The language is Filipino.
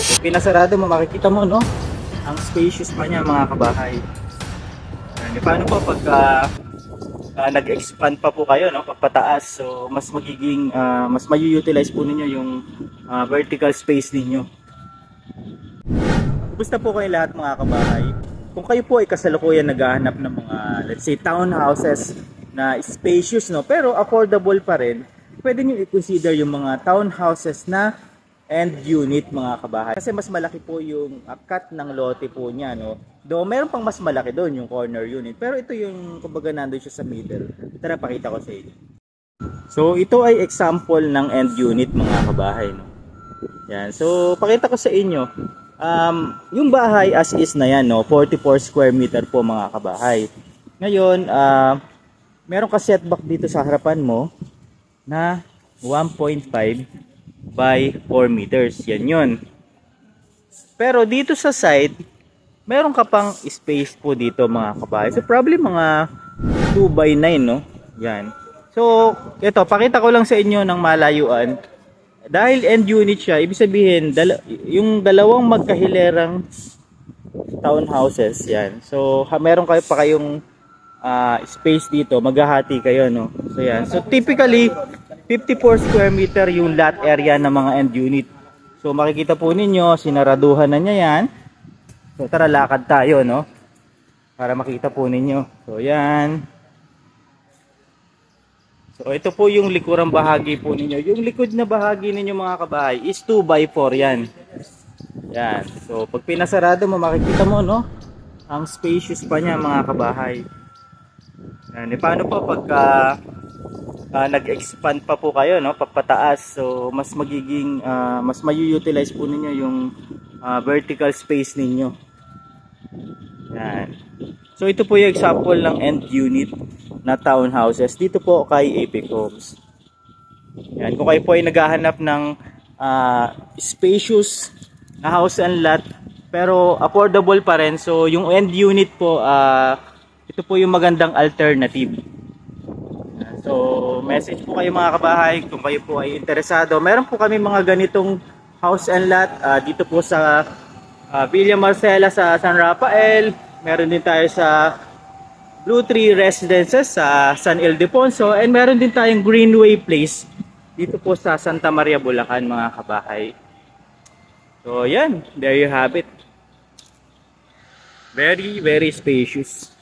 pag pinasarado mo, makikita mo, no? Ang spacious pa niya, mga kabahay. Paano po pagka nag-expand pa po kayo, no, pagpataas, so mas magiging mas mayu-utilize po ninyo yung vertical space ninyo. Kumusta po kayo lahat, mga kabahay? Kung kayo po ay kasalukuyan naghahanap ng mga, let's say, townhouses na spacious, no, pero affordable pa rin, pwede nyo i-consider yung mga townhouses na end unit, mga kabahay. Kasi mas malaki po yung cut ng lote po niya, no. Though meron pang mas malaki doon, yung corner unit. Pero ito yung, kumbaga, nandun siya sa middle. Tara, pakita ko sa inyo. So, ito ay example ng end unit, mga kabahay, no. Yan. So, pakita ko sa inyo. Yung bahay as is na yan, no. 44 square meter po, mga kabahay. Ngayon, meron ka setback dito sa harapan mo na 1.5 by 4 meters. Yan yun. Pero dito sa side, meron ka pang space po dito, mga kabahay. So probably mga 2 by 9, no? Yan. So ito, pakita ko lang sa inyo ng malayuan. Dahil end unit siya, ibig sabihin yung dalawang magkahilerang townhouses, yan. So meron kayo pa kayong space dito, maghahati kayo, no? So yan. So typically 54 square meter yung lot area ng mga end unit. So makikita po ninyo, sinaraduhan na niya yan. So tara, lakad tayo, no? Para makita po ninyo. So yan. So ito po yung likurang bahagi po ninyo. Yung likod na bahagi ninyo, mga kabahay, is 2 by 4 yan. Yan. So pag pinasarado mo, makikita mo, no? Ang spacious pa niya, mga kabahay. Yan. Paano po pagka nag-expand pa po kayo, no, papataas, so mas magiging mas mayu-utilize po ninyo yung vertical space ninyo. Yan. So ito po yung example ng end unit na townhouses dito po kay Epic Homes. Yan. Kung kayo po ay naghahanap ng spacious na house and lot pero affordable pa rin, so yung end unit po, ito po yung magandang alternative. So, message po kayo, mga kabahay, kung kayo po ay interesado. Meron po kami mga ganitong house and lot dito po sa Villa Marcela sa San Rafael. Meron din tayo sa Blue Tree Residences sa San Ildefonso. And meron din tayong Greenway Place dito po sa Santa Maria, Bulacan, mga kabahay. So, yan. There you have it. Very, very spacious.